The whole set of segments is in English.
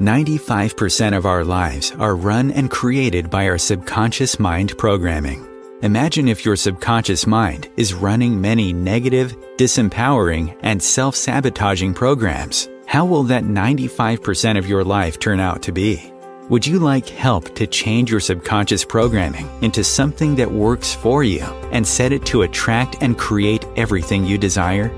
95% of our lives are run and created by our subconscious mind programming. Imagine if your subconscious mind is running many negative, disempowering, and self-sabotaging programs. How will that 95% of your life turn out to be? Would you like help to change your subconscious programming into something that works for you and set it to attract and create everything you desire?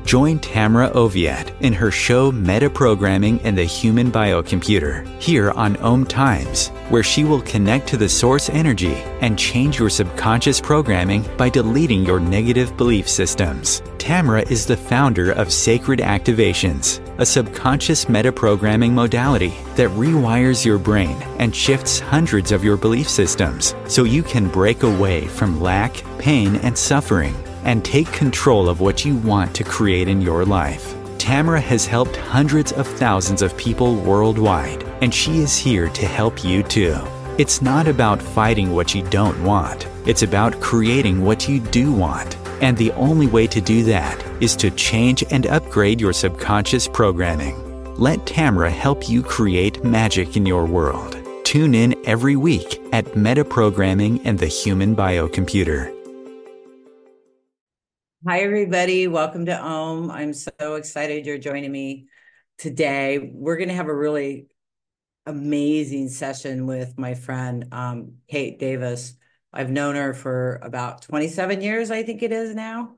Join Tamra Oviatt in her show Metaprogramming and the Human Biocomputer here on Om Times, where she will connect to the source energy and change your subconscious programming by deleting your negative belief systems. Tamra is the founder of Sacred Activations, a subconscious metaprogramming modality that rewires your brain and shifts hundreds of your belief systems so you can break away from lack, pain, and suffering and take control of what you want to create in your life. Tamra has helped hundreds of thousands of people worldwide, and she is here to help you too. It's not about fighting what you don't want. It's about creating what you do want. And the only way to do that is to change and upgrade your subconscious programming. Let Tamra help you create magic in your world. Tune in every week at Metaprogramming and the Human Biocomputer. Hi, everybody. Welcome to Om. I'm so excited you're joining me today. We're going to have a really amazing session with my friend, Kate Davis. I've known her for about 27 years, I think it is now.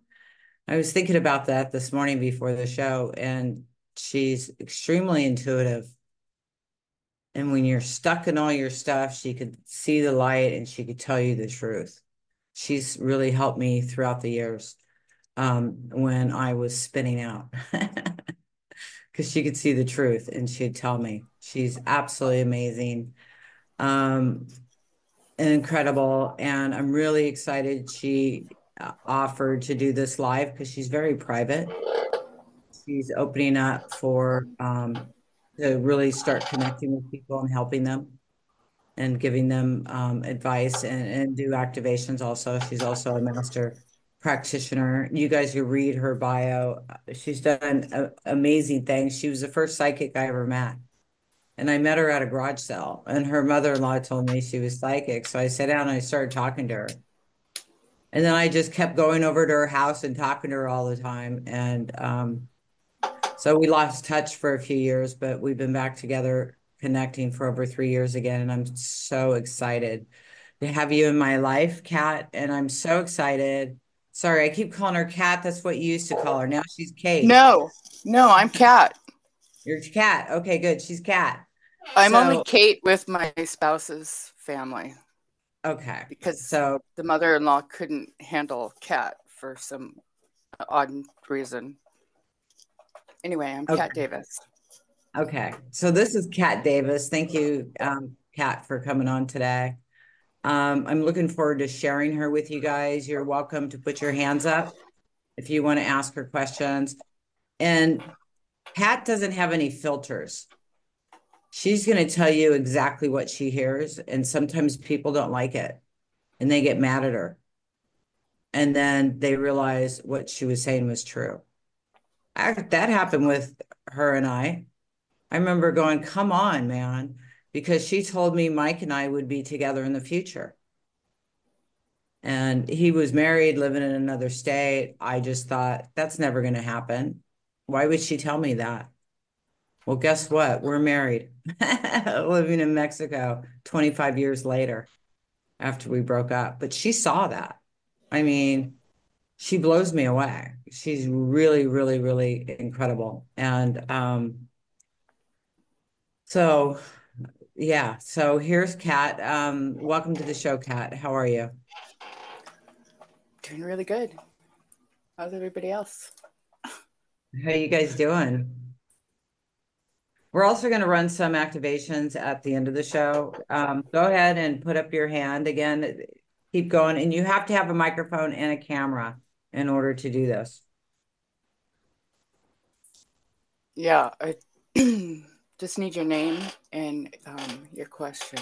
I was thinking about that this morning before the show, and she's extremely intuitive. And when you're stuck in all your stuff, she could see the light and she could tell you the truth. She's really helped me throughout the years. When I was spinning out, because she could see the truth and she'd tell me. She's absolutely amazing, and incredible. And I'm really excited she offered to do this live because she's very private. She's opening up for to really start connecting with people and helping them and giving them advice and do activations also. She's also a master practitioner. You guys can read her bio. She's done amazing things. She was the first psychic I ever met. And I met her at a garage sale. And her mother-in-law told me she was psychic. So I sat down and I started talking to her. And then I just kept going over to her house and talking to her all the time. And so we lost touch for a few years, but we've been back together connecting for over 3 years again. And I'm so excited to have you in my life, Kat. And I'm so excited. Sorry, I keep calling her Kat. That's what you used to call her. Now she's Kate. No, I'm Kat. You're Kat. Okay, good. She's Kat. I'm only Kate with my spouse's family. Okay. Because the mother-in-law couldn't handle Kat for some odd reason. Anyway, I'm Kat Davis. Okay. So this is Kat Davis. Thank you, Kat, for coming on today. I'm looking forward to sharing her with you guys. You're welcome to put your hands up if you want to ask her questions. And Kat doesn't have any filters. She's going to tell you exactly what she hears. And sometimes people don't like it and they get mad at her. And then they realize what she was saying was true. That happened with her and I. I remember going, come on, man. Because she told me Mike and I would be together in the future. And he was married, living in another state. I just thought, that's never going to happen. Why would she tell me that? Well, guess what? We're married, living in Mexico 25 years later after we broke up. But she saw that. I mean, she blows me away. She's really, really, really incredible. And so... yeah, so here's Kat. Welcome to the show, Kat. How are you? Doing really good. How's everybody else? How you guys doing? We're also going to run some activations at the end of the show. Go ahead and put up your hand again. Keep going. And you have to have a microphone and a camera in order to do this. Yeah, I just need your name and your question.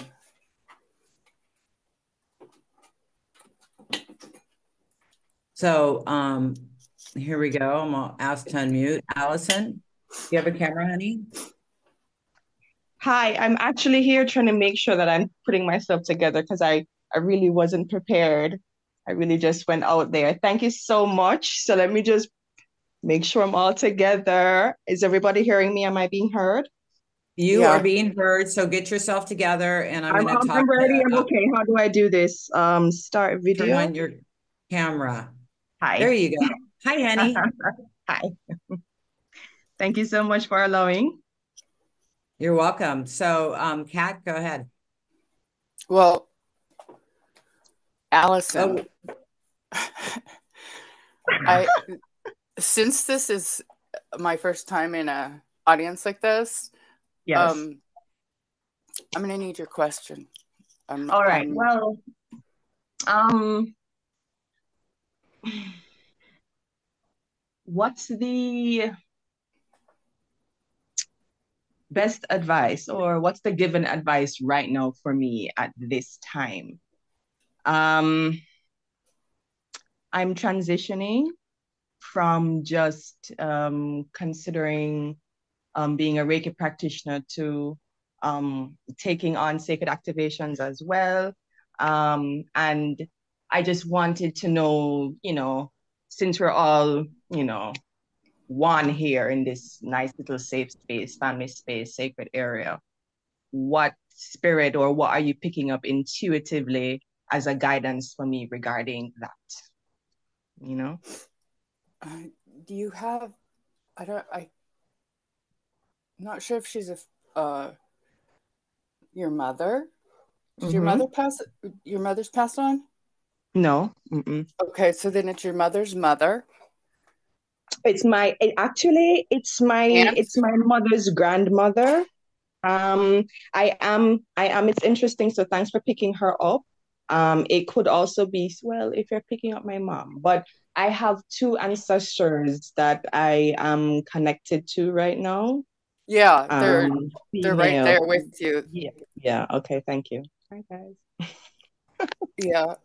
So here we go. I'm going to ask to unmute. Allison, do you have a camera, honey? Hi, I'm actually here trying to make sure that I'm putting myself together because I really wasn't prepared. I really just went out there. Thank you so much. So let me just make sure I'm all together. Is everybody hearing me? Am I being heard? You are Yeah. being heard, so get yourself together, and I'm I'm going to I'm talk ready. to I'm okay. How do I do this? Start turn video. on your camera. There Hi. you go. Hi, Henny. Hi. Thank you so much for allowing. You're welcome. So, Kat, go ahead. Well, Allison, I since this is my first time in a audience like this, Yes. I'm gonna need your question. All right. Well, what's the best advice or what's the given advice right now for me at this time? I'm transitioning from just considering being a Reiki practitioner to taking on sacred activations as well. And I just wanted to know, since we're all, one here in this nice little safe space, family space, sacred area, what spirit or what are you picking up intuitively as a guidance for me regarding that? Do you have? I'm not sure if she's your mother. Did your mother pass? Your mother's passed on? No. Mm-mm. Okay, so then it's your mother's mother. It's my Aunt? it's my mother's grandmother. It's interesting. So thanks for picking her up. It could also be, well, if you're picking up my mom, but I have two ancestors that I am connected to right now. Yeah, they're right Female. there with you. Yeah. Yeah. Okay. Thank you. Hi, guys. Yeah.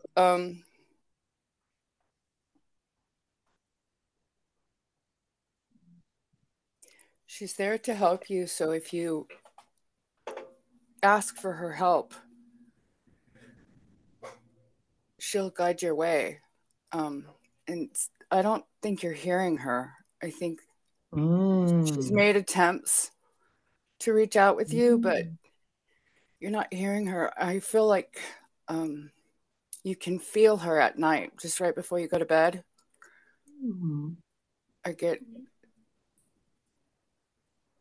She's there to help you. So if you ask for her help, she'll guide your way. And I don't think you're hearing her. I think she's made attempts to reach out with you, but you're not hearing her. I feel like you can feel her at night, just right before you go to bed.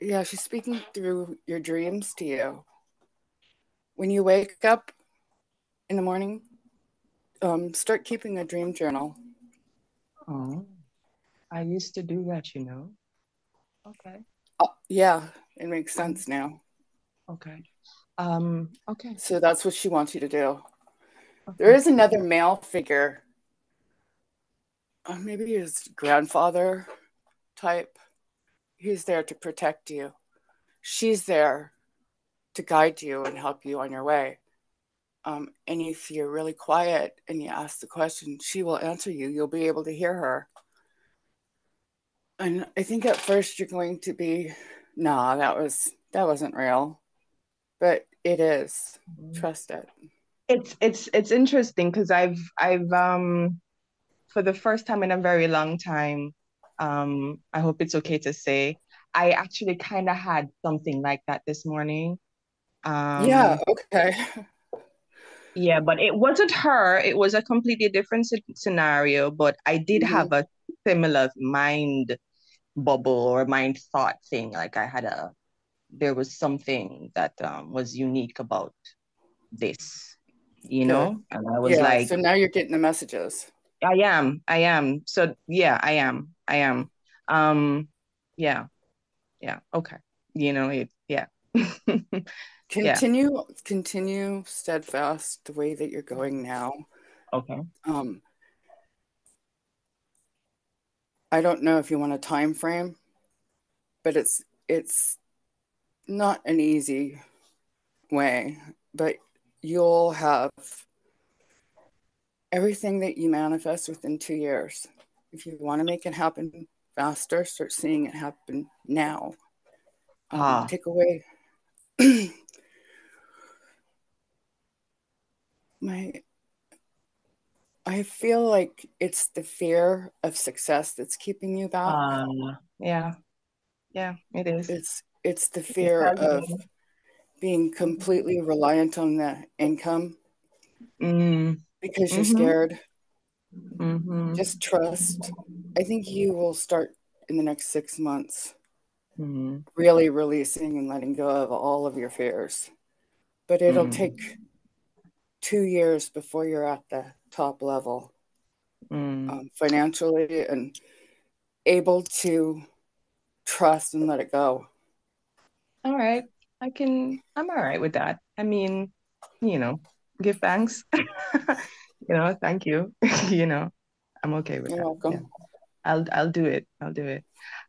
Yeah, she's speaking through your dreams to you. When you wake up in the morning, start keeping a dream journal. Oh, I used to do that, Okay. Yeah, it makes sense now. Okay. Okay. So that's what she wants you to do. Okay. There is another male figure. Maybe his grandfather type. He's there to protect you. She's there to guide you and help you on your way. And if you're really quiet and you ask the question, she will answer you. You'll be able to hear her. And I think at first you're going to be, nah, that wasn't real. But it is. Trust it. It's interesting because I've for the first time in a very long time, I hope it's okay to say, I actually kind of had something like that this morning. Yeah, okay. Yeah, but it wasn't her. It was a completely different scenario, but I did have a similar mind bubble or mind thought thing. Like there was something that was unique about this, Good. and I was Yeah, like, so now you're getting the messages. I am. So yeah, I am. Yeah, okay. Yeah. Yeah. Continue steadfast the way that you're going now. Okay. I don't know if you want a time frame, but it's not an easy way, but you'll have everything that you manifest within 2 years. If you want to make it happen faster, start seeing it happen now. Take away I feel like it's the fear of success that's keeping you back. Yeah, it is. It's the fear of being completely reliant on the income because you're scared. Just trust. I think you will start in the next 6 months really releasing and letting go of all of your fears. But it'll take 2 years before you're at the top level financially and able to trust and let it go. All right. I'm all right with that. I mean, give thanks. Thank you. I'm okay with You're that. welcome. Yeah. I'll do it.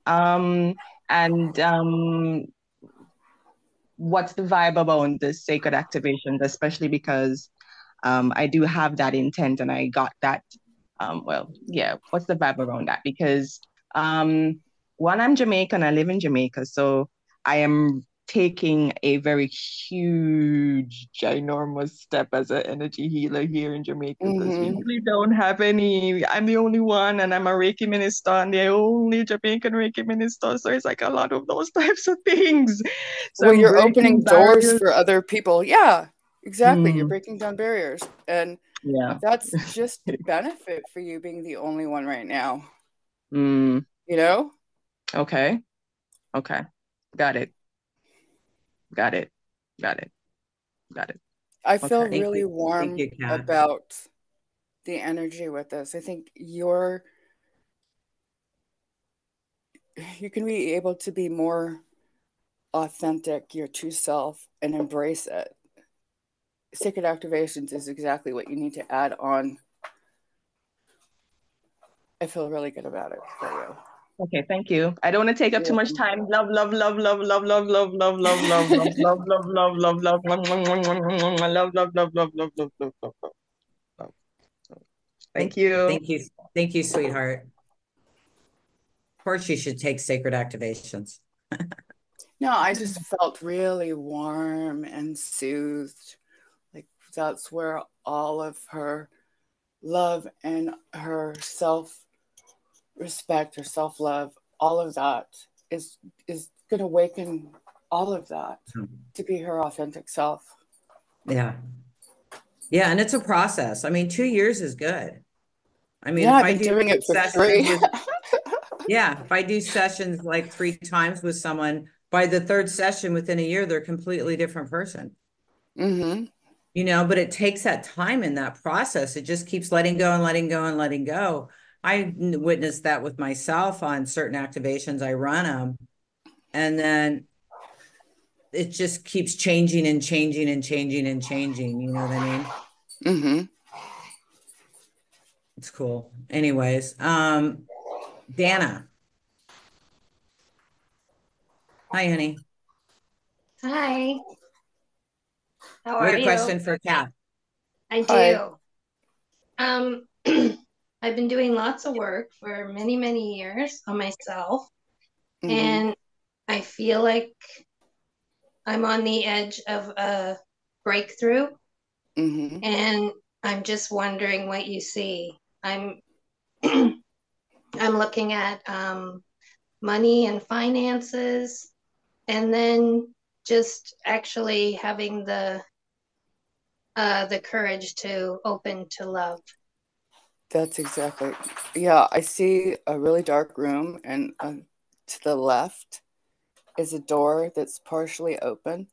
And what's the vibe about the sacred activations, especially because I do have that intent and I got that. What's the vibe around that? Because one, I'm Jamaican, I live in Jamaica, so I am taking a very huge, ginormous step as an energy healer here in Jamaica because we really don't have any. I'm the only one, and I'm a Reiki minister, and the only Jamaican Reiki minister. So it's like a lot of those types of things. So well, I'm you're opening doors barriers for other people. Yeah, exactly. You're breaking down barriers. And that's just the benefit for you being the only one right now. You know? Okay. Got it. I feel really warm about the energy with this. I think you can be able to be more authentic, your true self, and embrace it. Sacred Activations is exactly what you need to add on. I feel really good about it for you. Okay, thank you. I don't want to take up too much time. Love, love, love, love, love, love, love, love, love, love, love, love, love, love, love, love, love, love, love. Thank you. Thank you, sweetheart. Of course, you should take sacred activations. No, I just felt really warm and soothed. Like that's where all of her love and her self-respect, her self-love, all of that is going to awaken all of that to be her authentic self. Yeah, and it's a process. I mean, 2 years is good. I mean, if I've been doing it for 3. If I do sessions like 3 times with someone, by the 3rd session within a year, they're a completely different person. But it takes that time in that process. It just keeps letting go and letting go and letting go. I witnessed that with myself on certain activations. I run them, and then it just keeps changing and changing and changing and changing. You know what I mean? It's cool. Anyways, Dana. Hi, honey. Hi. How are you? You have a question for Kat. I do. I've been doing lots of work for many, many years on myself. And I feel like I'm on the edge of a breakthrough. And I'm just wondering what you see. I'm looking at money and finances, and then just actually having the courage to open to love. That's exactly. Yeah, I see a really dark room, and to the left is a door that's partially open.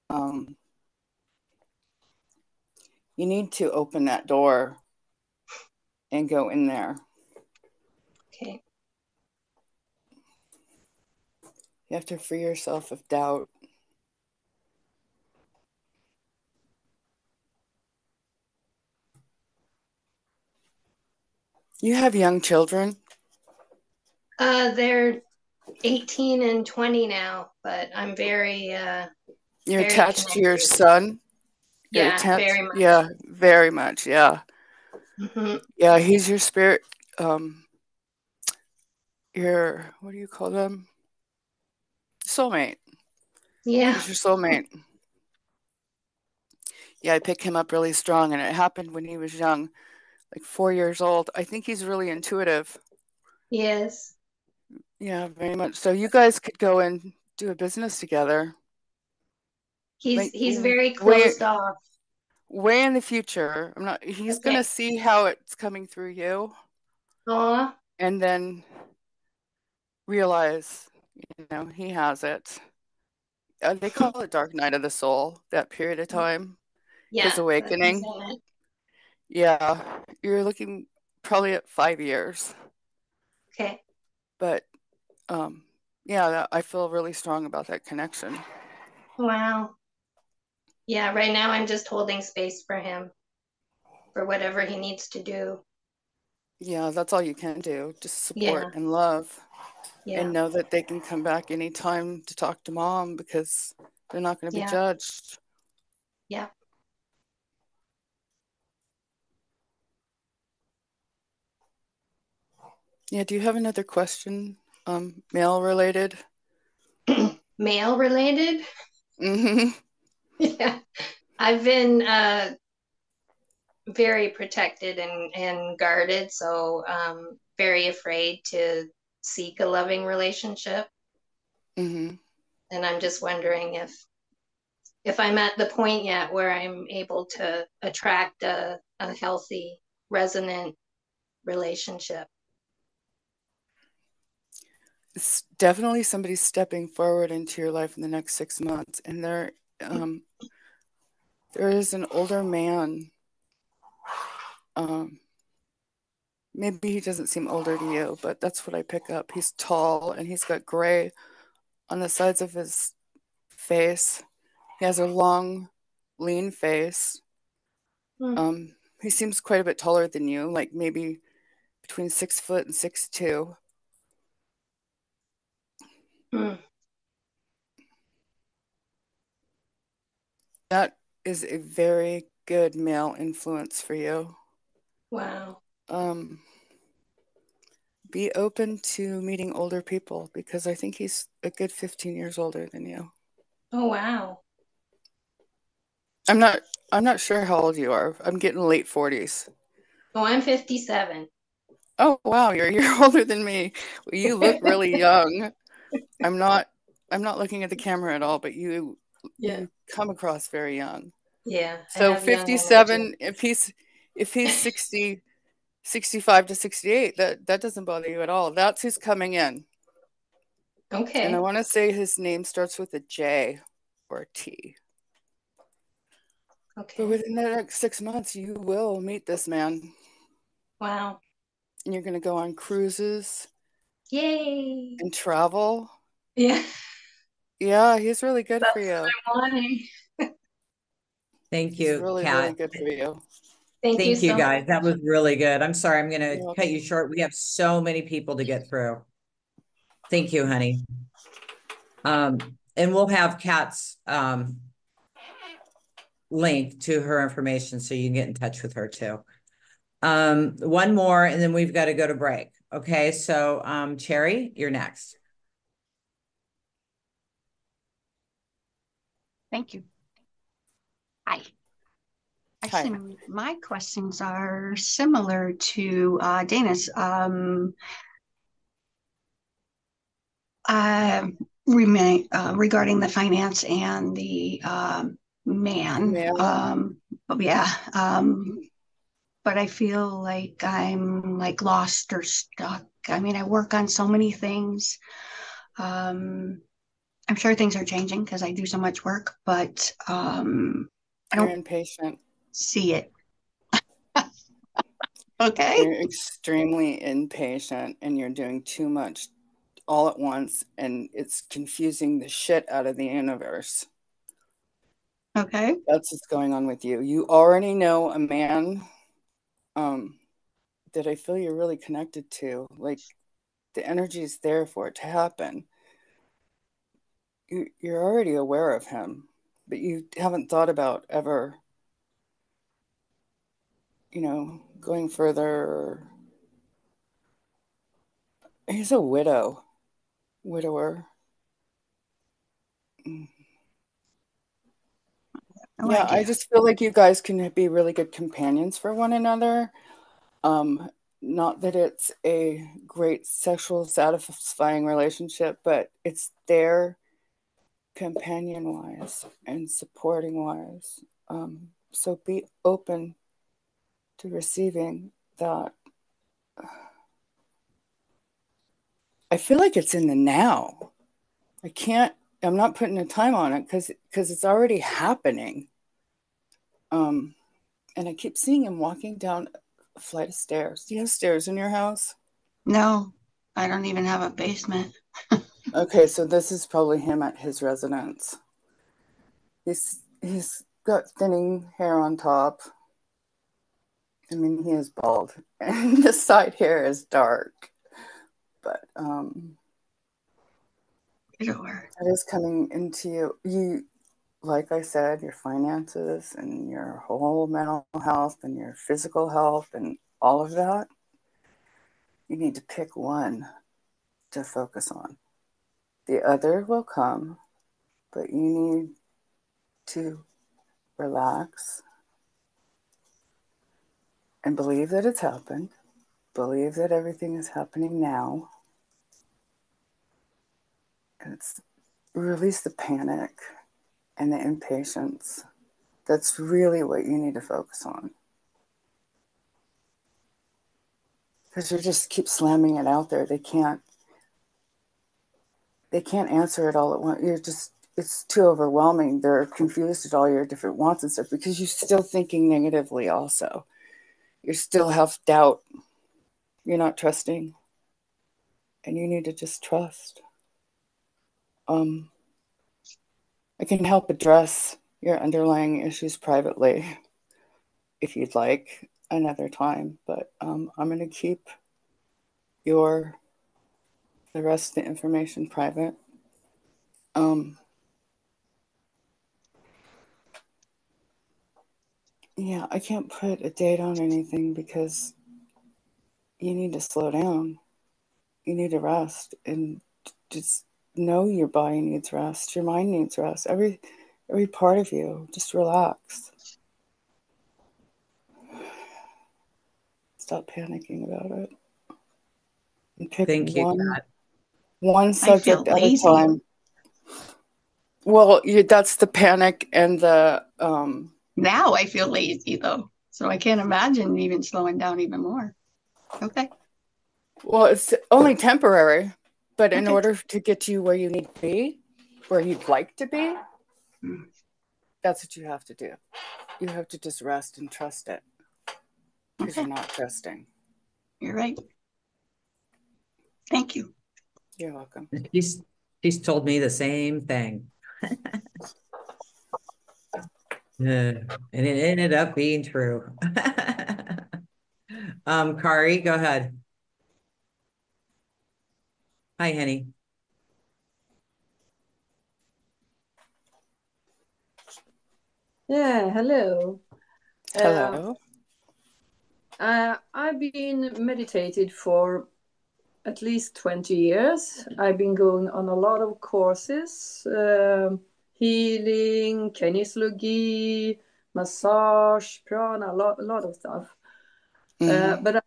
You need to open that door and go in there. Okay. You have to free yourself of doubt. You have young children? They're 18 and 20 now, but I'm very You're attached to your son? Yeah, very much. Yeah, very much, yeah. Yeah, he's your spirit, your, what do you call them? Soulmate. Yeah. He's your soulmate. Yeah, I pick him up really strong, and it happened when he was young, like 4 years old. I think he's really intuitive. Yes. Yeah, very much. So you guys could go and do a business together. He's very closed off. Way in the future. He's Okay. gonna see how it's coming through you. Aw. And then realize, he has it. They call it dark night of the soul, that period of time. His Yeah. awakening. Yeah. You're looking probably at 5 years. Okay. But yeah, I feel really strong about that connection. Wow. Yeah, right now I'm just holding space for him for whatever he needs to do. Yeah, that's all you can do. Just support Yeah. and love. Yeah. And know that they can come back anytime to talk to mom because they're not going to be judged. Yeah. Yeah, do you have another question, male related? Male related? Mm-hmm. Yeah. I've been very protected and guarded, so very afraid to seek a loving relationship. Mm-hmm. And I'm just wondering if I'm at the point yet where I'm able to attract a healthy, resonant relationship. It's definitely somebody stepping forward into your life in the next 6 months. And there is an older man. Maybe he doesn't seem older to you, but that's what I pick up. He's tall and he's got gray on the sides of his face. He has a long, lean face. He seems quite a bit taller than you, like maybe between 6 foot and 6'2". That is a very good male influence for you. Wow. Be open to meeting older people because I think he's a good 15 years older than you. Oh, wow. I'm not sure how old you are. I'm getting late 40s. Oh, I'm 57. Oh, wow, you're a year older than me. Well, you look really young. I'm not looking at the camera at all, but you come across very young. Yeah. So 57, if he's 60, 65 to 68, that doesn't bother you at all. That's who's coming in. Okay. And I want to say his name starts with a J or a T. Okay. But within the next 6 months, you will meet this man. Wow. And you're going to go on cruises. Yay. And travel. Yeah. Yeah, he's really good for you. That's what I'm wanting. Thank you, He's really, Kat. really good for you. Thank you so guys. much. That was really good. I'm sorry, I'm going to cut you short. We have so many people to get through. Thank you, honey. And we'll have Kat's link to her information so you can get in touch with her too. One more, and then we've got to go to break. Okay, so Cherry, you're next. Thank you. Hi. Actually, my questions are similar to Dana's. Regarding the finance and the man. But I feel like I'm like lost or stuck. I mean, I work on so many things. I'm sure things are changing because I do so much work, but I don't impatient. See it. Okay. You're extremely impatient and you're doing too much all at once, and it's confusing the shit out of the universe. Okay. That's what's going on with you. You already know a man that I feel you're really connected to. Like, the energy is there for it to happen. You're already aware of him, but you haven't thought about ever, going further. He's a widower. No Yeah, idea. I just feel like you guys can be really good companions for one another. Not that it's a great sexual satisfying relationship, but it's there companion wise and supporting wise. So be open to receiving that. I feel like it's in the now. I'm not putting a time on it because it's already happening. And I keep seeing him walking down a flight of stairs. Do you have stairs in your house? No, I don't even have a basement. Okay, so this is probably him at his residence. He's got thinning hair on top. I mean, he is bald, and the side hair is dark. But Sure. that is coming into you. You, like I said, your finances and your whole mental health and your physical health and all of that. You need to pick one to focus on. The other will come, but you need to relax and believe that it's happened. Believe that everything is happening now. And it's release the panic and the impatience. That's really what you need to focus on. Because you just keep slamming it out there. They can't answer it all at once. It's too overwhelming. They're confused at all your different wants and stuff because you're still thinking negatively also. You still have doubt. You're not trusting. And you need to just trust. I can help address your underlying issues privately if you'd like another time, but I'm going to keep the rest of the information private. Yeah, I can't put a date on anything because you need to slow down. You need to rest and just know your body needs rest. Your mind needs rest. Every part of you, just relax. Stop panicking about it. And pick Thank you, one subject at a lazy. time. Well, that's the panic and the Now I feel lazy though, so I can't imagine even slowing down even more. Okay. Well, it's only temporary, but in Okay. order to get you where you need to be, where you'd like to be, that's what you have to do. You have to just rest and trust it because you're not trusting. You're right. Thank you. You're welcome. She's told me the same thing. And it ended up being true. Kari, go ahead. Hi, Henny. Yeah, hello. Hello. I've been meditated for at least 20 years. I've been going on a lot of courses, healing, kinesiology, massage, prana, a lot of stuff. But I have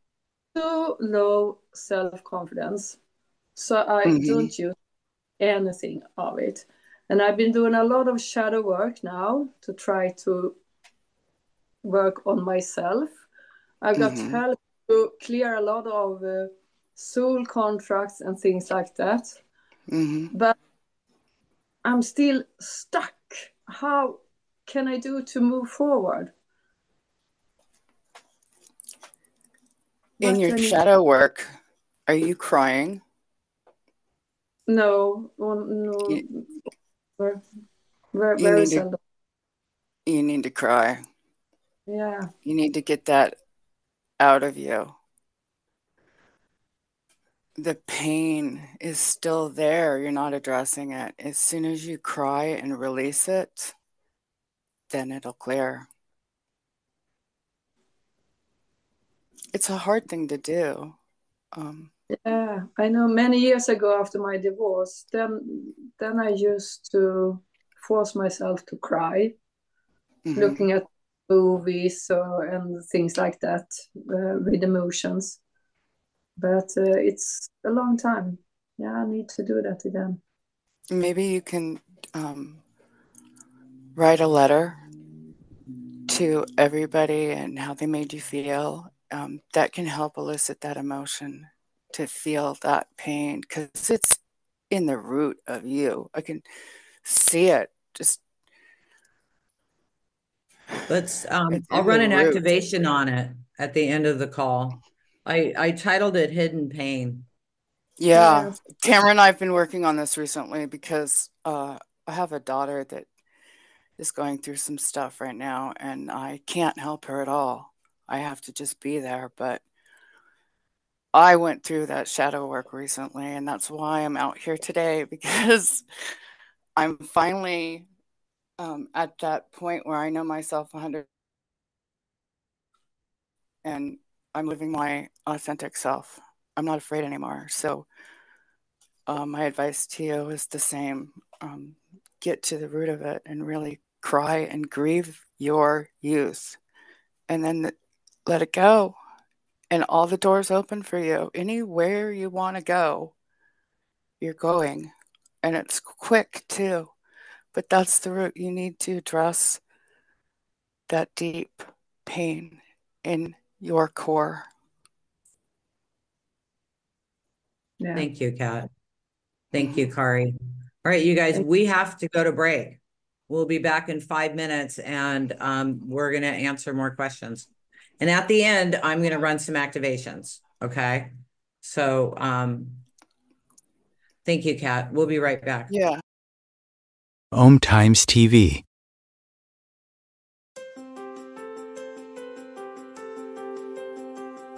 so low self-confidence, so I don't use anything of it. And I've been doing a lot of shadow work now to try to work on myself. I've got help to clear a lot of soul contracts and things like that. But I'm still stuck. How can I do to move forward? In your shadow work, are you crying? No, very seldom. You need to cry. Yeah. You need to get that out of you. The pain is still there. You're not addressing it. As soon as you cry and release it, then it'll clear. It's a hard thing to do. Yeah, I know many years ago after my divorce, then I used to force myself to cry. looking at movies and things like that with emotions. But it's a long time. Yeah, I need to do that again. Maybe you can write a letter to everybody and how they made you feel. That can help elicit that emotion, to feel that pain, because it's in the root of you. I can see it. Just let's I'll run an activation on it at the end of the call. I titled it Hidden Pain. Yeah. Tamra and I have been working on this recently because I have a daughter that is going through some stuff right now, and I can't help her at all. I have to just be there. But I went through that shadow work recently, and that's why I'm out here today, because I'm finally at that point where I know myself 100%, and I'm living my authentic self. I'm not afraid anymore. So my advice to you is the same. Get to the root of it and really cry and grieve your youth, and then let it go. And all the doors open for you. Anywhere you want to go, you're going. And it's quick too. But that's the root. You need to address that deep pain in your core. Yeah. Thank you, Kat. Thank you, Kari. All right, you guys, we have to go to break. We'll be back in 5 minutes, and we're going to answer more questions. And at the end, I'm going to run some activations. Okay. So thank you, Kat. We'll be right back. Yeah. Om Times TV.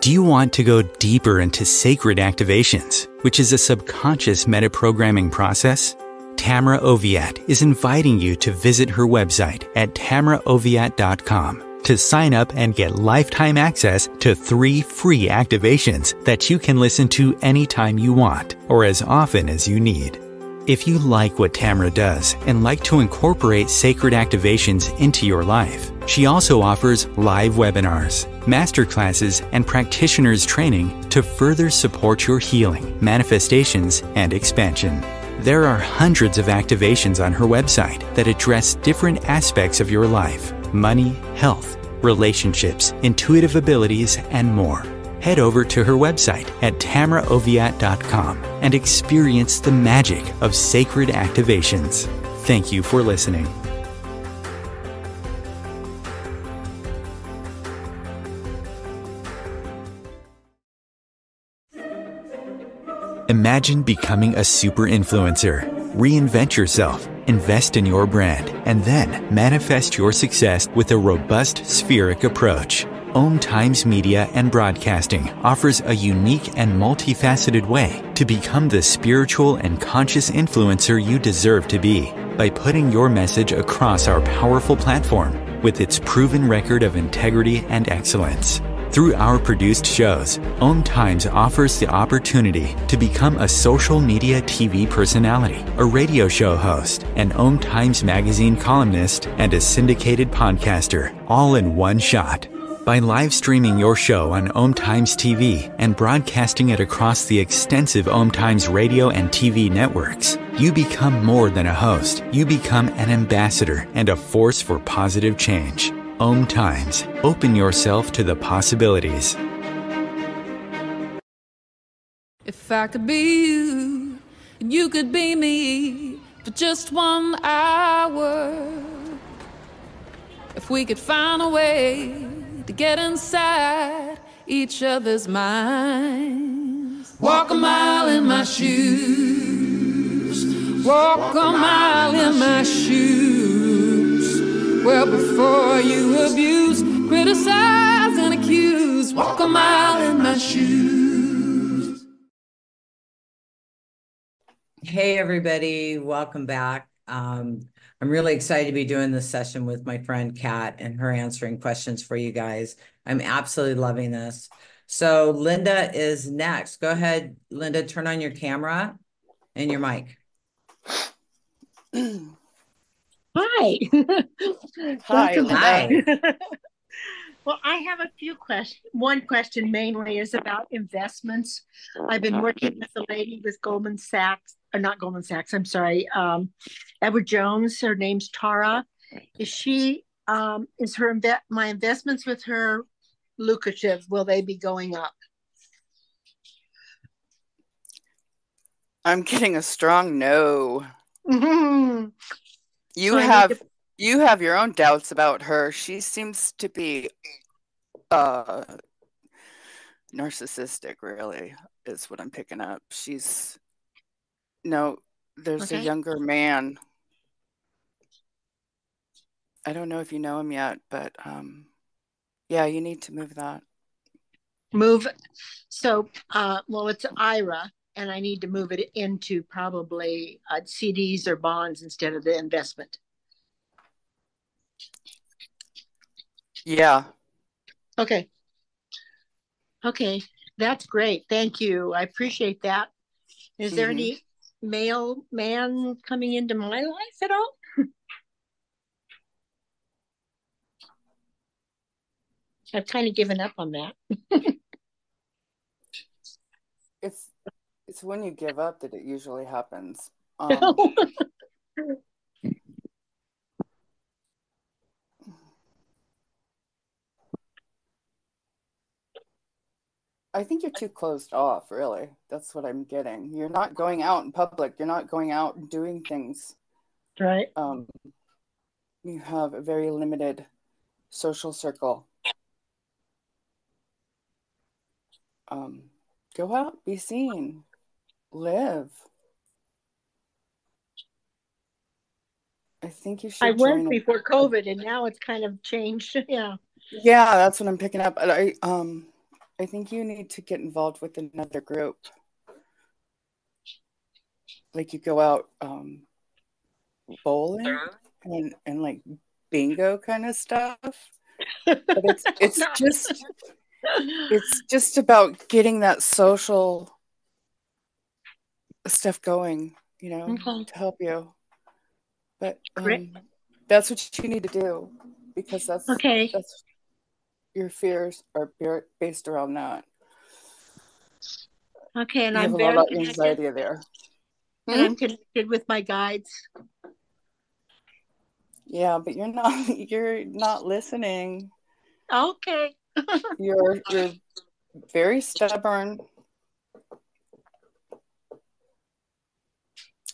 Do you want to go deeper into Sacred Activations, which is a subconscious metaprogramming process? Tamra Oviatt is inviting you to visit her website at tamraoviatt.com to sign up and get lifetime access to 3 free activations that you can listen to anytime you want or as often as you need. If you like what Tamra does and like to incorporate sacred activations into your life, she also offers live webinars, masterclasses, and practitioners training to further support your healing, manifestations, and expansion. There are hundreds of activations on her website that address different aspects of your life: money, health, relationships, intuitive abilities, and more. Head over to her website at tamraoviatt.com and experience the magic of sacred activations. Thank you for listening. Imagine becoming a super influencer. Reinvent yourself, invest in your brand, and then manifest your success with a robust spheric approach. Om Times Media and Broadcasting offers a unique and multifaceted way to become the spiritual and conscious influencer you deserve to be by putting your message across our powerful platform with its proven record of integrity and excellence. Through our produced shows, Om Times offers the opportunity to become a social media TV personality, a radio show host, an Om Times magazine columnist, and a syndicated podcaster, all in one shot. By live streaming your show on Om Times TV and broadcasting it across the extensive Om Times radio and TV networks, you become more than a host. You become an ambassador and a force for positive change. Om Times. Open yourself to the possibilities. If I could be you, and you could be me for just 1 hour. If we could find a way to get inside each other's minds. Walk a mile in my shoes. Walk a mile in my shoes. Well, before you abuse, criticize, and accuse. Walk a mile in my shoes. Hey, everybody. Welcome back. I'm really excited to be doing this session with my friend Kat and her answering questions for you guys. I'm absolutely loving this. So Linda is next. Go ahead, Linda, turn on your camera and your mic. Hi. Hi, Welcome. Linda. Well, I have a few questions. One question mainly is about investments. I've been working with a lady with Goldman Sachs, or not Goldman Sachs, I'm sorry, Edward Jones. Her name's Tara. Is my investments with her lucrative? Will they be going up? I'm getting a strong no. Mm-hmm. You have your own doubts about her. She seems to be narcissistic, really, is what I'm picking up. There's a younger man. I don't know if you know him yet, but yeah, you need to move that. So, it's IRA, and I need to move it into probably CDs or bonds instead of the investment. Yeah. Okay. That's great. Thank you. I appreciate that. Is there any male man coming into my life at all? I've kind of given up on that. It's when you give up that it usually happens. I think you're too closed off, really. That's what I'm getting. You're not going out in public. You're not going out and doing things. Right. You have a very limited social circle. Go out, be seen, live. I think you should. I went before COVID, and now it's kind of changed. Yeah. Yeah, that's what I'm picking up. I think you need to get involved with another group. Like you go out bowling and like bingo kind of stuff. But it's just about getting that social stuff going, to help you. But that's what you need to do, because that's your fears are based around that. Okay, and you have a lot of anxiety there. And I'm connected with my guides. Yeah, but you're not listening. Okay. You're very stubborn.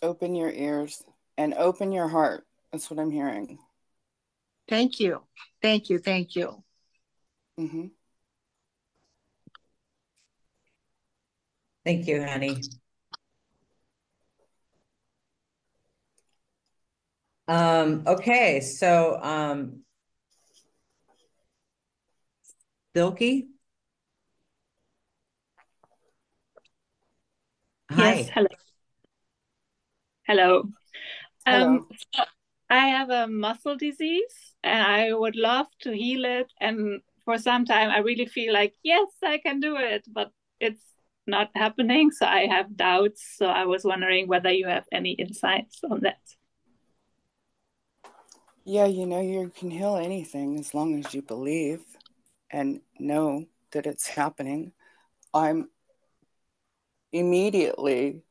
Open your ears and open your heart. That's what I'm hearing. Thank you. Thank you. Thank you. Thank you, honey. Okay, so Silky. Hi. Yes, hello. Hello. Hello. So I have a muscle disease and I would love to heal it. And for some time, I really feel like, yes, I can do it, but it's not happening. So I have doubts. So I was wondering whether you have any insights on that. Yeah, you can heal anything as long as you believe and know that it's happening. I'm immediately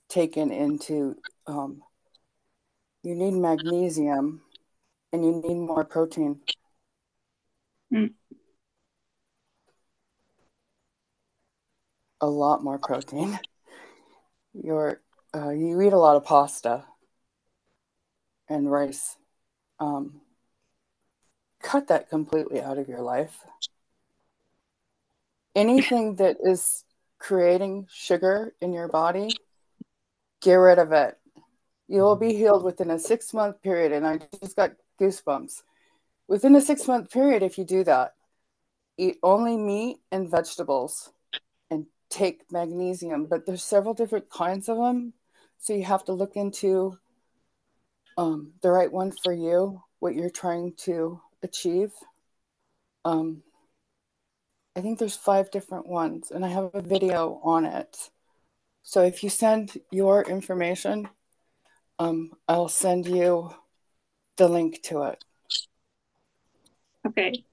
taken into you need magnesium and you need more protein. A lot more protein. You eat a lot of pasta and rice. Cut that completely out of your life. Anything that is creating sugar in your body, get rid of it. You will be healed within a 6-month period. And I just got goosebumps. Within a 6-month period, if you do that, eat only meat and vegetables and take magnesium. But there's several different kinds of them. So you have to look into the right one for you, what you're trying to achieve. I think there's 5 different ones, and I have a video on it. So if you send your information, I'll send you the link to it. Okay.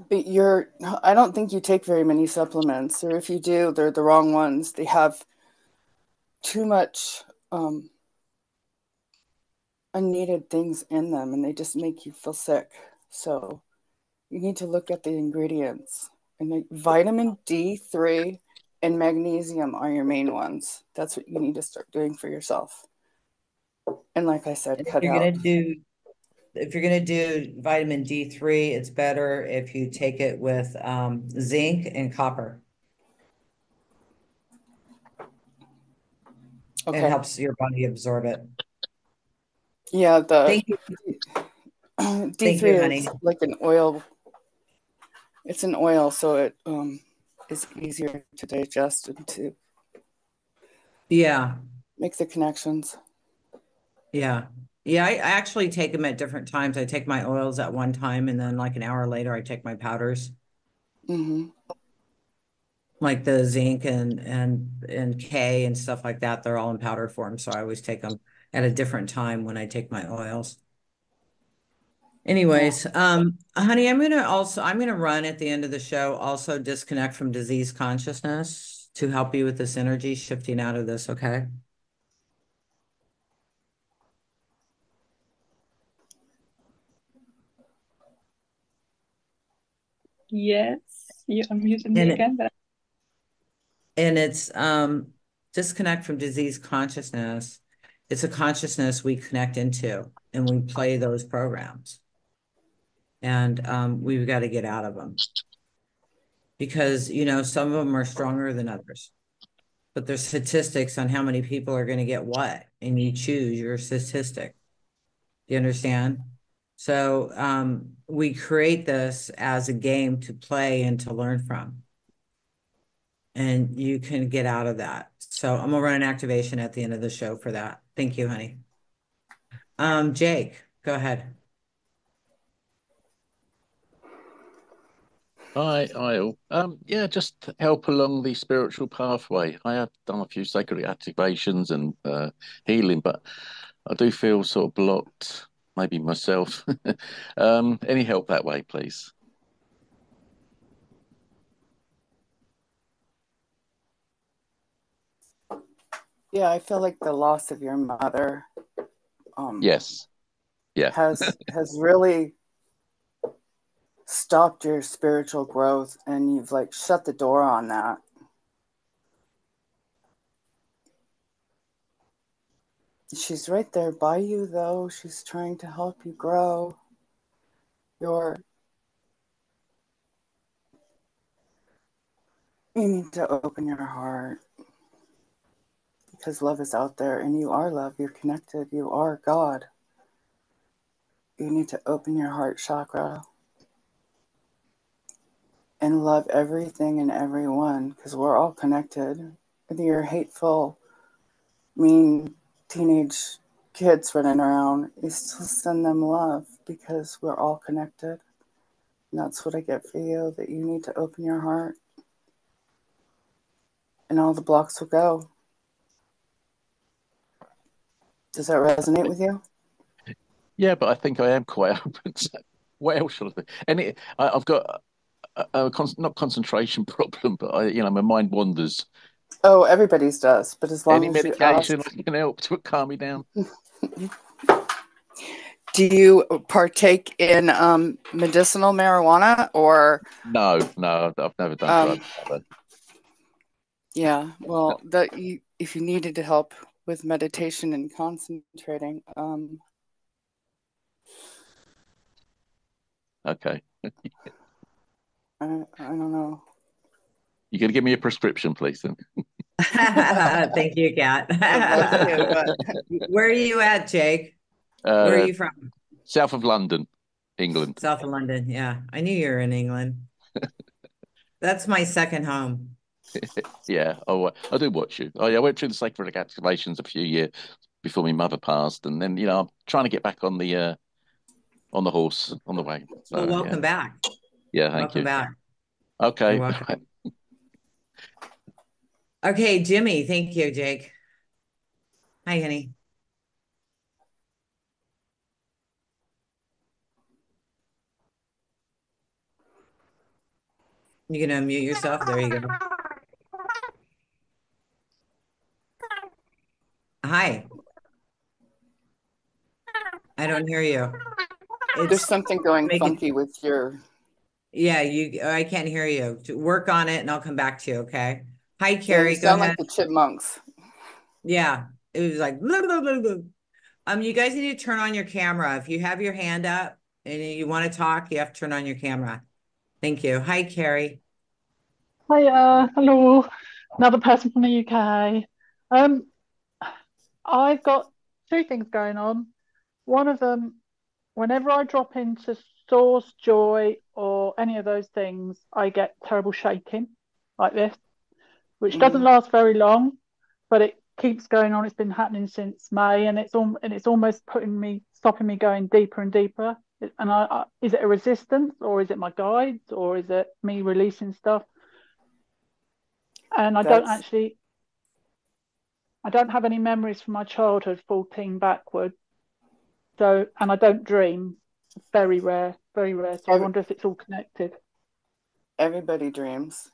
But I don't think you take very many supplements, or if you do, they're the wrong ones. They have too much unneeded things in them, and they just make you feel sick. So you need to look at the ingredients. And vitamin D3 and magnesium are your main ones. That's what you need to start doing for yourself. And like I said, cut out. If you're going to do vitamin D3, it's better if you take it with zinc and copper. Okay. It helps your body absorb it. Yeah, Thank you. D3 Thank you, honey. is like an oil. It's an oil, so it is easier to digest and to make the connections. Yeah. Yeah, I actually take them at different times. I take my oils at one time, and then like an hour later, I take my powders. Mm-hmm. Like the zinc and K and stuff like that. They're all in powder form, so I always take them at a different time when I take my oils. Anyways, honey, I'm gonna run at the end of the show, also disconnect from disease consciousness to help you with this energy shifting out of this, okay? Yes, you unmuted me again. And it's disconnect from disease consciousness. It's a consciousness we connect into, and we play those programs. And we've got to get out of them. Because, you know, some of them are stronger than others. But there's statistics on how many people are going to get what, and you choose your statistic. Do you understand? So we create this as a game to play and to learn from. And you can get out of that. So I'm gonna run an activation at the end of the show for that. Thank you, honey. Jake, go ahead. Hi, all. Yeah, just help along the spiritual pathway. I have done a few sacred activations and healing, but I do feel sort of blocked, maybe myself. Any help that way, please? Yeah, I feel like the loss of your mother yes. Yeah. has really stopped your spiritual growth, and you've like shut the door on that. She's right there by you, though. She's trying to help you grow. You need to open your heart, because love is out there, and you are love. You're connected. You are God. You need to open your heart chakra and love everything and everyone, because we're all connected. Whether you're hateful, mean teenage kids running around, you still send them love, because we're all connected. And that's what I get for you, that you need to open your heart, and all the blocks will go. Does that resonate with you? Yeah, but I think I am quite open. So what else should I do? And I've got not concentration problem, but my mind wanders. Oh, everybody's does, but as long Any as medication you ask, can help to calm me down. Do you partake in medicinal marijuana or? No, I've never done drugs. Yeah, well, if you needed to help with meditation and concentrating, okay. I don't know. You got to give me a prescription, please, then. Thank you, Kat. Where are you at, Jake? Where are you from? South of London, England. South of London, yeah. I knew you were in England. That's my second home. Yeah, I do watch you. I went through the Sacred Activations a few years before my mother passed, and then I'm trying to get back on the horse on the way. So, well, welcome back. Yeah, thank you. Welcome back. Okay. You're welcome. Okay, Jimmy. Thank you, Jake. Hi, honey. You can unmute yourself. There you go. Hi. I don't hear you. There's something going funky with your... Yeah, I can't hear you. Work on it and I'll come back to you, okay? Hi, Carrie, you go sound ahead. like the chipmunks. Yeah, it was like, blah, blah, blah, blah. You guys need to turn on your camera. If you have your hand up and you want to talk, you have to turn on your camera. Thank you. Hi, Carrie. Hi, hello, another person from the UK. I've got two things going on. One of them, whenever I drop into source, joy, or any of those things, I get terrible shaking like this, which doesn't last very long, but it keeps going on. It's been happening since May, and it's almost stopping me going deeper and deeper. And is it a resistance, or is it my guides, or is it me releasing stuff? And I don't have any memories from my childhood, 14 backwards. So, and I don't dream. Very rare, very rare. So I wonder if it's all connected. Everybody dreams.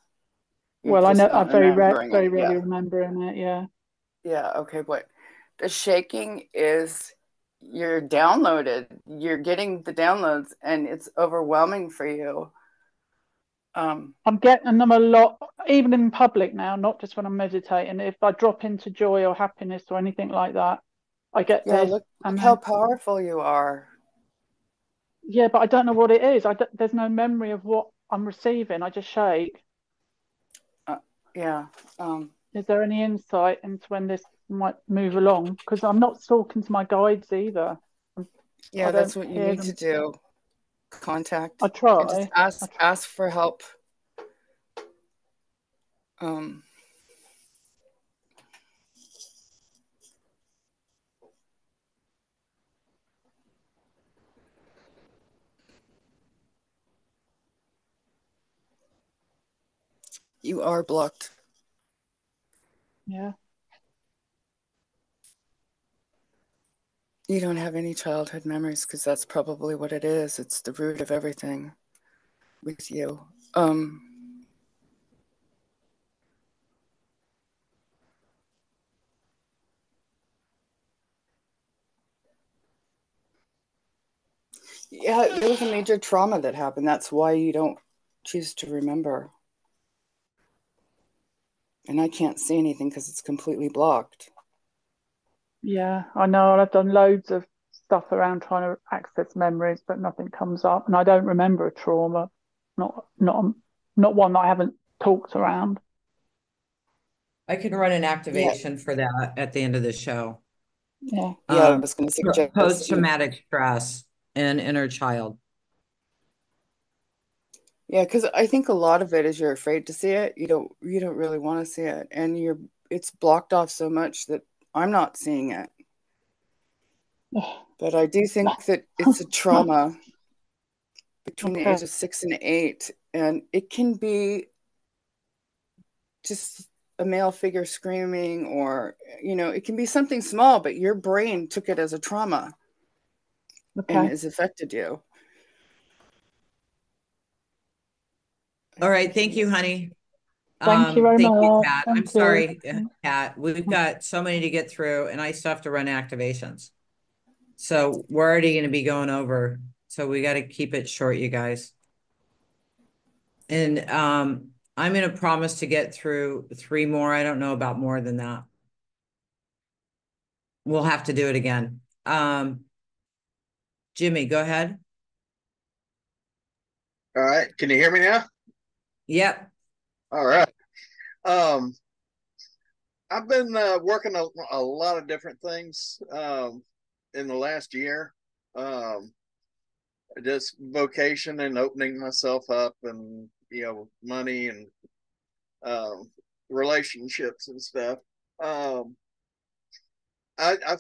Well, I know I'm very rarely remembering it. Yeah. Yeah. Okay. What the shaking is, you're downloaded. You're getting the downloads, and it's overwhelming for you. I'm getting them a lot, even in public now, not just when I'm meditating. If I drop into joy or happiness or anything like that, I get this. Look how powerful you are. Yeah, but I don't know what it is. There's no memory of what I'm receiving. I just shake. Is there any insight into when this might move along? Because I'm not talking to my guides either. Yeah, that's what you need to do. Contact. I try. Just ask for help. You are blocked. Yeah. You don't have any childhood memories, because that's probably what it is. It's the root of everything with you. Yeah, there was a major trauma that happened. That's why you don't choose to remember. And I can't see anything because it's completely blocked. Yeah, I know. I've done loads of stuff around trying to access memories, but nothing comes up. And I don't remember a trauma, not one that I haven't talked around. I can run an activation for that at the end of the show. Yeah. I was going to suggest post-traumatic stress and inner child. Yeah, because I think a lot of it is you're afraid to see it. You don't really want to see it, and it's blocked off so much that I'm not seeing it. But I do think that it's a trauma between the ages of 6 and 8, and it can be just a male figure screaming, or it can be something small, but your brain took it as a trauma and it has affected you. All right, thank you, honey. Thank you very much. You, Kat. I'm sorry, Kat. We've got so many to get through, and I still have to run activations. So we're already going to be going over. So we got to keep it short, you guys. And I'm going to promise to get through 3 more. I don't know about more than that. We'll have to do it again. Jimmy, go ahead. All right. Can you hear me now? Yep. All right. I've been working a lot of different things in the last year. Just vocation and opening myself up, and money and relationships and stuff. I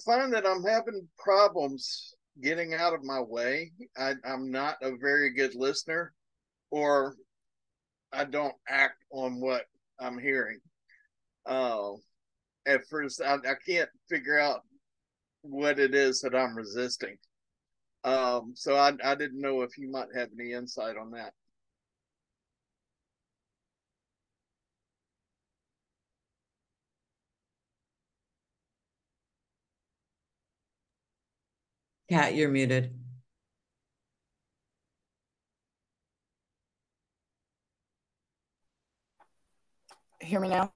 find that I'm having problems getting out of my way. I'm not a very good listener, or I don't act on what I'm hearing. At first, I can't figure out what it is that I'm resisting. So I didn't know if you might have any insight on that. Kat, you're muted. Hear me now?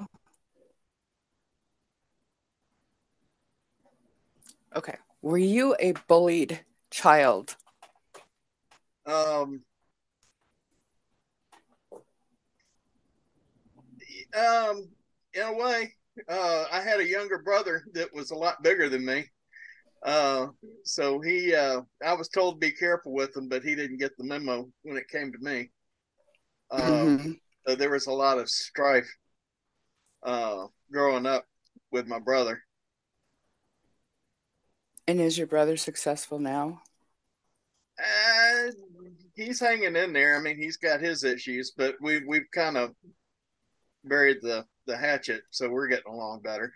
Okay. Were you a bullied child? In a way, I had a younger brother that was a lot bigger than me. So he, I was told to be careful with him, but he didn't get the memo when it came to me. So there was a lot of strife growing up with my brother. And is your brother successful now? He's hanging in there. I mean, he's got his issues, but we've kind of buried the hatchet, so we're getting along better.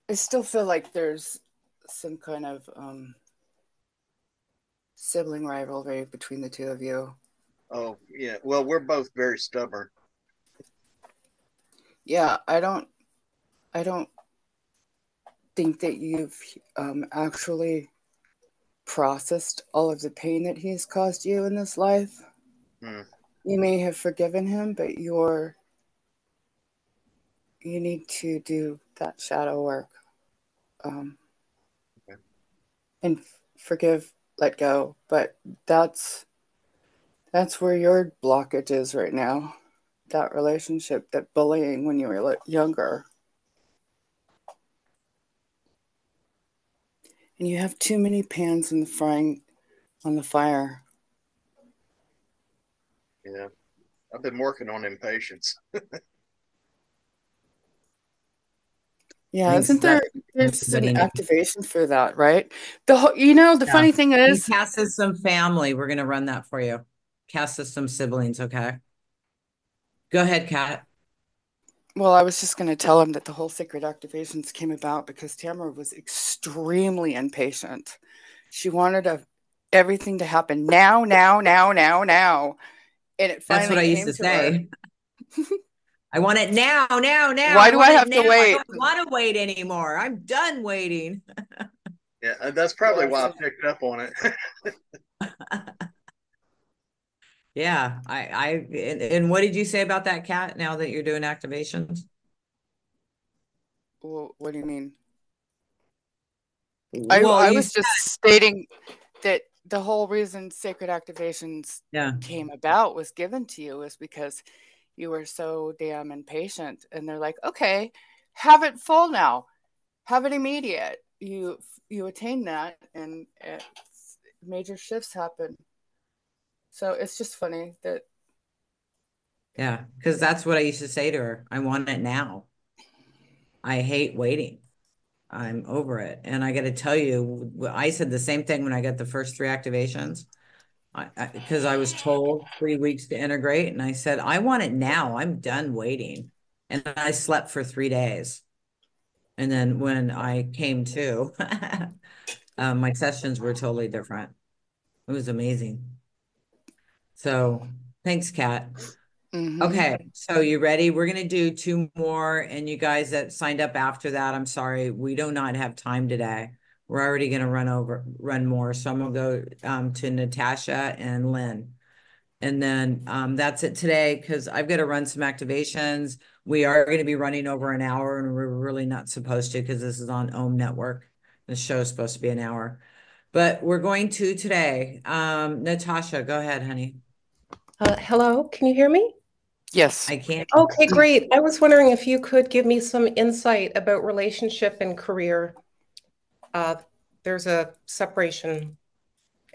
I still feel like there's some kind of sibling rivalry between the two of you. Oh, yeah. Well, we're both very stubborn. Yeah, I don't think that you've actually processed all of the pain that he's caused you in this life. You may have forgiven him, but you need to do that shadow work. And forgive, let go. But that's where your blockage is right now. That relationship, that bullying when you were younger. And you have too many pans on the fire. Yeah. I've been working on impatience. Yeah, isn't there's an activation for that, right? The funny thing is, Caste system family. We're gonna run that for you. Caste system siblings, okay? Go ahead, Kat. Well, I was just going to tell him that the whole Sacred Activations came about because Tamra was extremely impatient. She wanted everything to happen now. And it finally That's what I used to say. I want it now. Why do I have to wait? I don't want to wait anymore. I'm done waiting. Yeah, that's probably why I picked up on it. Yeah, and what did you say about that, Kat, now that you're doing activations? Well, what do you mean? I was just stating that the whole reason Sacred Activations came about was given to you is because you were so damn impatient. And they're like, okay, have it full now. Have it immediate. You attain that and major shifts happen. So it's just funny that. Yeah, because that's what I used to say to her. I want it now. I hate waiting. I'm over it. And I got to tell you, I said the same thing when I got the first 3 activations. Because I was told 3 weeks to integrate. And I said, I want it now. I'm done waiting. And I slept for 3 days. And then when I came to, my sessions were totally different. It was amazing. So thanks, Kat. Okay, so you ready? We're going to do 2 more. And you guys that signed up after that, I'm sorry, we do not have time today. We're already going to run more. So I'm going to go to Natasha and Lynn. And then that's it today because I've got to run some activations. We are going to be running over an hour and we're really not supposed to because this is on Ohm Network. The show is supposed to be an hour. But we're going to today. Natasha, go ahead, honey. Hello, can you hear me? Yes. I can. Okay, great. I was wondering if you could give me some insight about relationship and career. There's a separation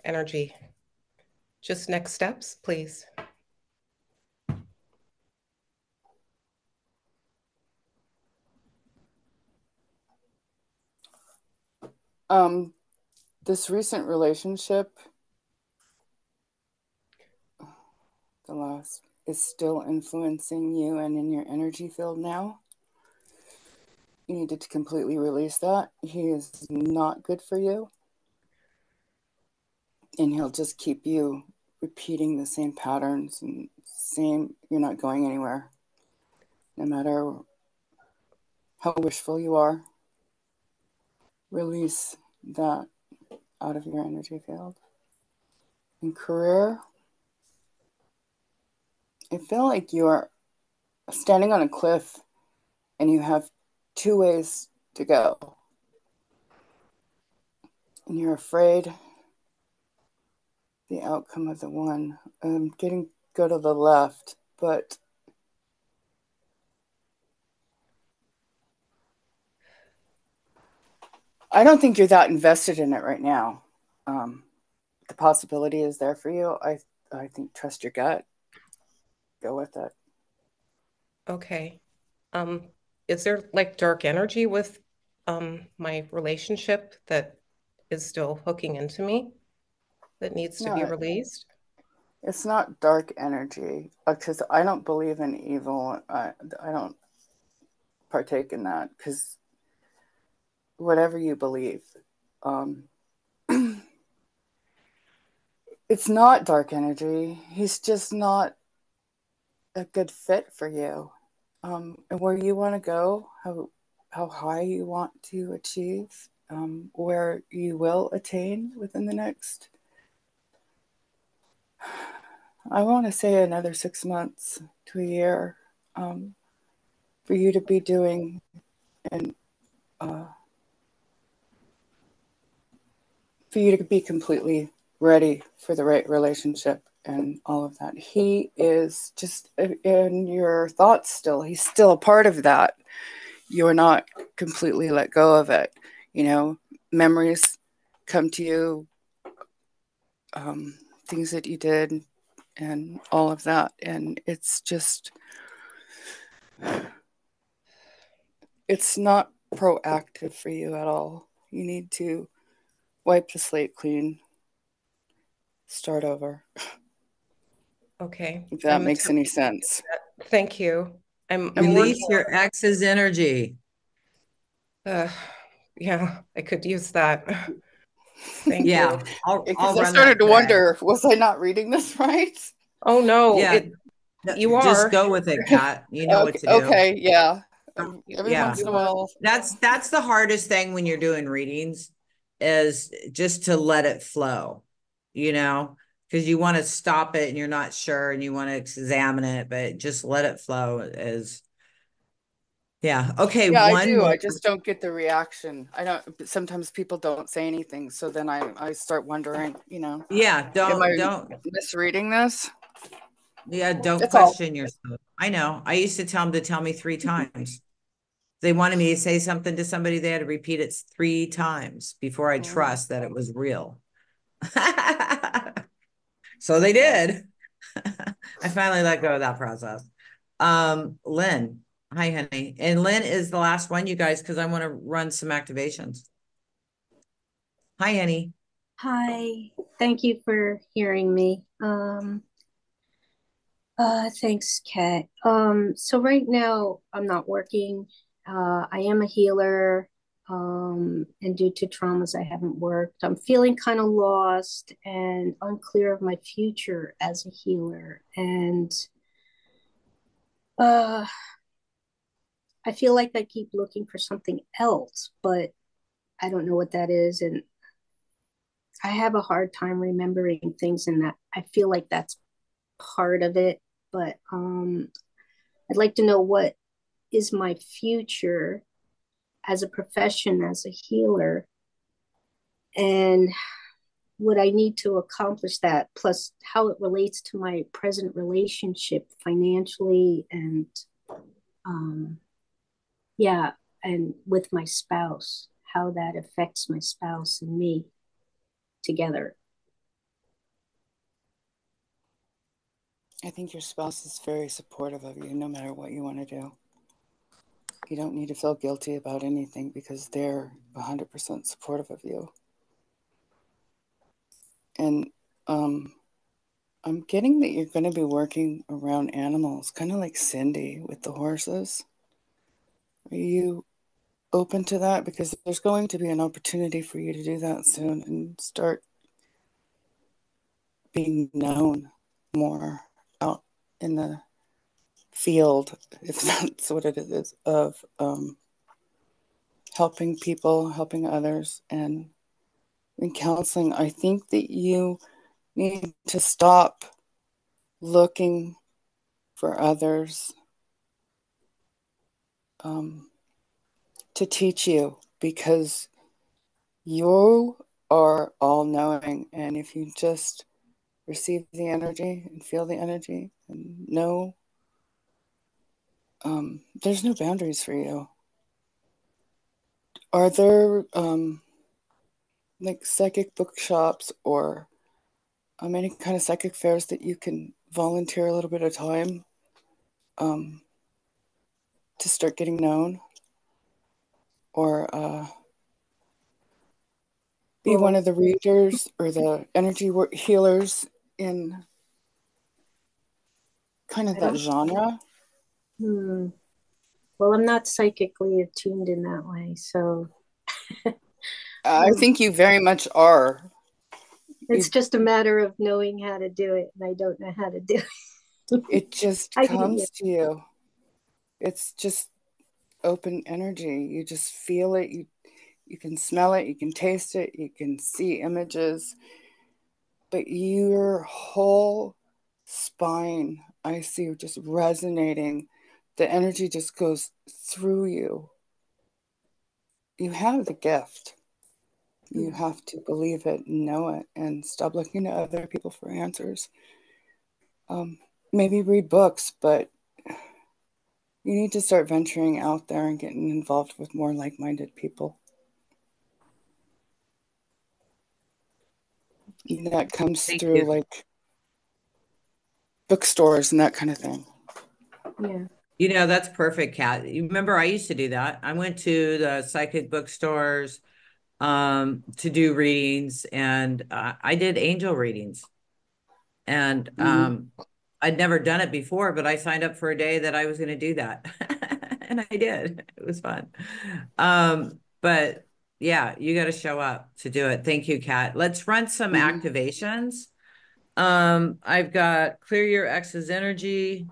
energy. Just next steps, please. This recent relationship, the last, is still influencing you and in your energy field now. You need to completely release that. He is not good for you. And he'll just keep you repeating the same patterns and you're not going anywhere. No matter how wishful you are. release that out of your energy field. In career, I feel like you are standing on a cliff and you have two ways to go. And you're afraid the outcome of the one. Go to the left, but I don't think you're that invested in it right now. The possibility is there for you. I think trust your gut. Go with it. Okay. Is there like dark energy with my relationship that is still hooking into me that needs to be released? It's not dark energy, because I don't believe in evil. I don't partake in that, because whatever you believe, it's not dark energy. He's just not a good fit for you. And where you want to go, how high you want to achieve, where you will attain within the next, I want to say another 6 months to a year, for you to be doing and for you to be completely ready for the right relationship and all of that. He is just in your thoughts still. He's still a part of that. You're not completely let go of it. You know, memories come to you, things that you did and all of that. And it's just, it's not proactive for you at all. You need to wipe the slate clean, start over. Okay. If that makes any sense. Thank you. I'm Release working your ex's energy. Yeah, I could use that. Thank you. Because I started to wonder, was I not reading this right? Oh no, Yeah. You are. Just go with it, Kat. You know what to do. Okay, yeah. Every Yeah. once in a while. That's the hardest thing when you're doing readings, is just to let it flow, you know, because you want to stop it and you're not sure and you want to examine it, but just let it flow is. Yeah. Okay. Yeah, One I do. more. I just don't get the reaction. I don't. Sometimes people don't say anything, so then I start wondering. You know. Yeah. Don't misreading this. Yeah. Don't That's question yourself. I know. I used to tell them to tell me 3 times. They wanted me to say something to somebody. They had to repeat it 3 times before I trust that it was real. So they did. I finally let go of that process. Lynn. Hi, honey. And Lynn is the last one, you guys, because I want to run some activations. Hi, honey. Hi. Thank you for hearing me. Thanks, Kat. So right now I'm not working. I am a healer. And due to traumas, I haven't worked. I'm feeling kind of lost and unclear of my future as a healer. And I feel like I keep looking for something else, but I don't know what that is. And I have a hard time remembering things, and that I feel like that's part of it. But I'd like to know what is my future as a profession, as a healer, and what I need to accomplish that, plus how it relates to my present relationship financially and yeah, and with my spouse, how that affects my spouse and me together. I think your spouse is very supportive of you, no matter what you want to do. You don't need to feel guilty about anything because they're 100% supportive of you. And I'm getting that you're going to be working around animals, kind of like Cindy with the horses. Are you open to that? Because there's going to be an opportunity for you to do that soon and start being known more out in the field, if that's what it is, of helping people, helping others, and in counseling, I think that you need to stop looking for others to teach you, because you are all knowing, and if you just receive the energy and feel the energy and know, there's no boundaries for you. Are there like psychic bookshops or any kind of psychic fairs that you can volunteer a little bit of time to start getting known, or be one of the readers or the energy healers in kind of that genre? Well, I'm not psychically attuned in that way, so I think you very much are. It's just a matter of knowing how to do it, and I don't know how to do it. It just comes to you. It's just open energy. You just feel it. You can smell it. You can taste it. You can see images. But your whole spine, I see, just resonating. The energy just goes through you. You have the gift. You have to believe it and know it, and stop looking to other people for answers. Maybe read books, but you need to start venturing out there and getting involved with more like-minded people. And that comes through like bookstores and that kind of thing. Yeah. You know, that's perfect, Kat. You remember I used to do that. I went to the psychic bookstores to do readings, and I did angel readings. And I'd never done it before, but I signed up for a day that I was going to do that. And I did. It was fun. But yeah, you got to show up to do it. Thank you, Kat. Let's run some activations. I've got clear your ex's energy,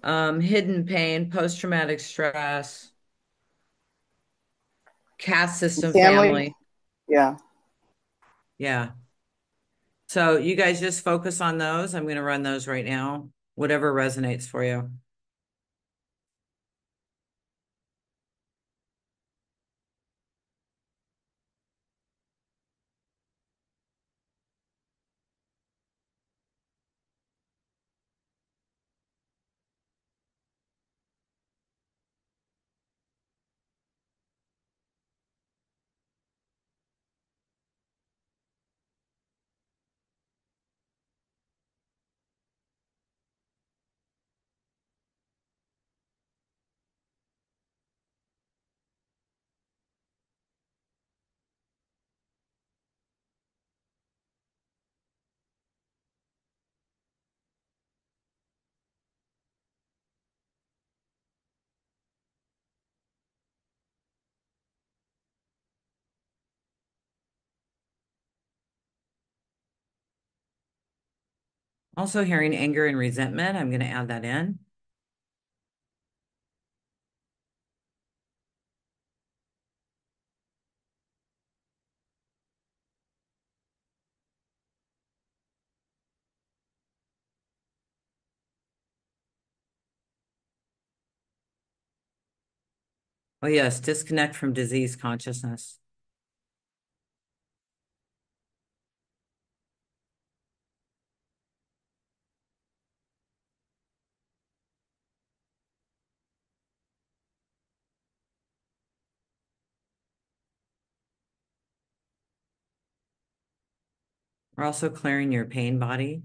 hidden pain, post-traumatic stress, caste system family. Yeah. Yeah. So you guys just focus on those. I'm going to run those right now, whatever resonates for you. Also hearing anger and resentment. I'm going to add that in. Oh, yes. Disconnect from disease consciousness. We're also clearing your pain body.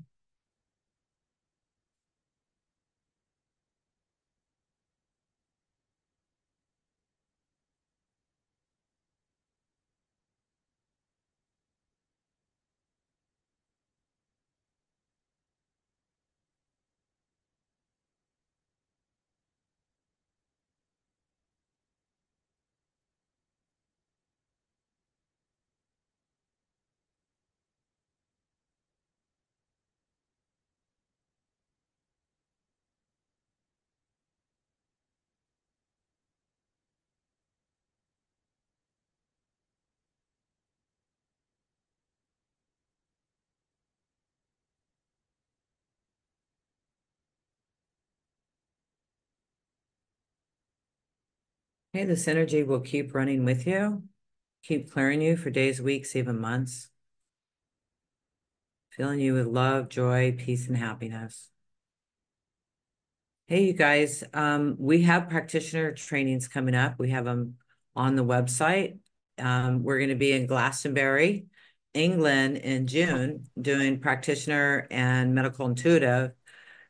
Hey, this energy will keep running with you, keep clearing you for days, weeks, even months. Filling you with love, joy, peace, and happiness. Hey, you guys, we have practitioner trainings coming up. We have them on the website. We're going to be in Glastonbury, England in June doing practitioner and medical intuitive.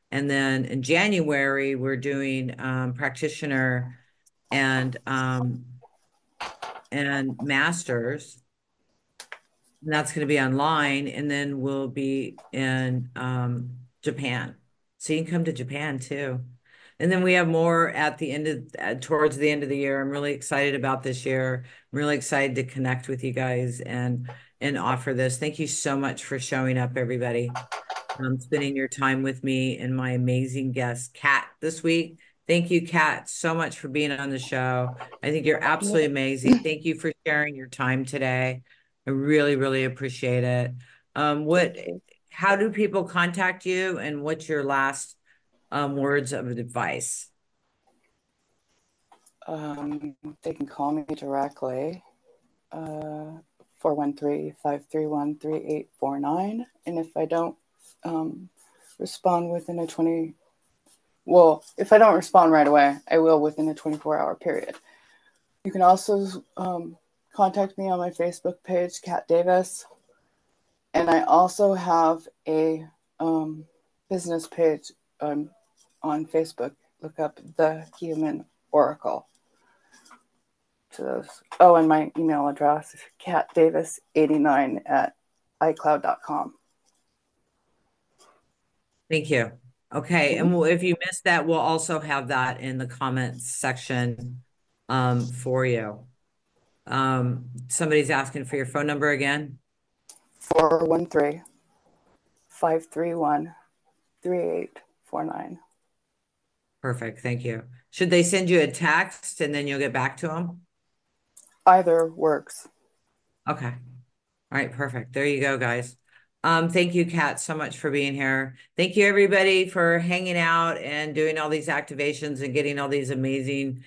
And then in January, we're doing practitioner and masters. And that's going to be online. And then we'll be in Japan. So you can come to Japan too. And then we have more at the end of, towards the end of the year. I'm really excited about this year. I'm really excited to connect with you guys and offer this. Thank you so much for showing up, everybody. Spending your time with me and my amazing guest, Kat, this week. Thank you, Kat, so much for being on the show. I think you're absolutely amazing. Thank you for sharing your time today. I really, really appreciate it. How do people contact you, and what's your last words of advice? They can call me directly, 413-531-3849. And if I don't respond within a if I don't respond right away, I will within a 24-hour period. You can also contact me on my Facebook page, Kat Davis. And I also have a business page on Facebook. Look up The Human Oracle. Oh, and my email address is katdavis89@icloud.com. Thank you. Okay. And if you missed that, we'll also have that in the comments section for you. Somebody's asking for your phone number again. 413-531-3849. Perfect. Thank you. Should they send you a text and then you'll get back to them? Either works. Okay. All right. Perfect. There you go, guys. Thank you, Kat, so much for being here. Thank you, everybody, for hanging out and doing all these activations and getting all these amazing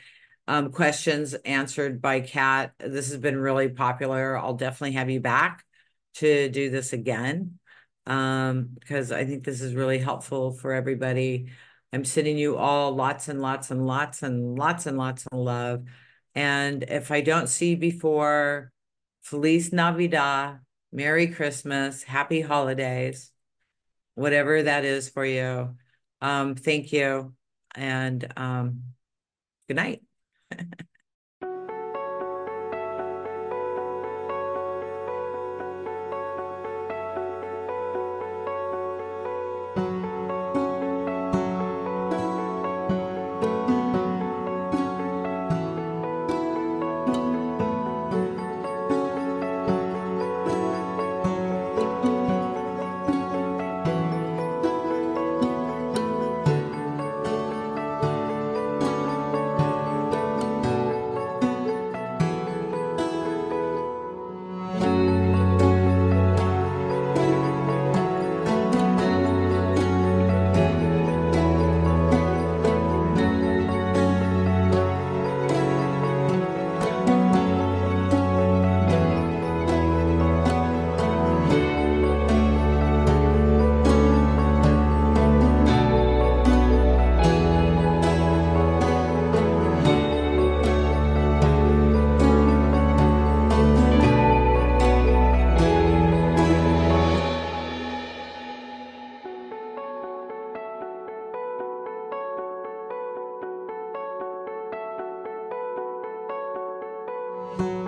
questions answered by Kat. This has been really popular. I'll definitely have you back to do this again because I think this is really helpful for everybody. I'm sending you all lots and lots and lots and lots and lots of love. And if I don't see you before, Feliz Navidad, Merry Christmas, Happy Holidays, whatever that is for you. Thank you. And good night. you.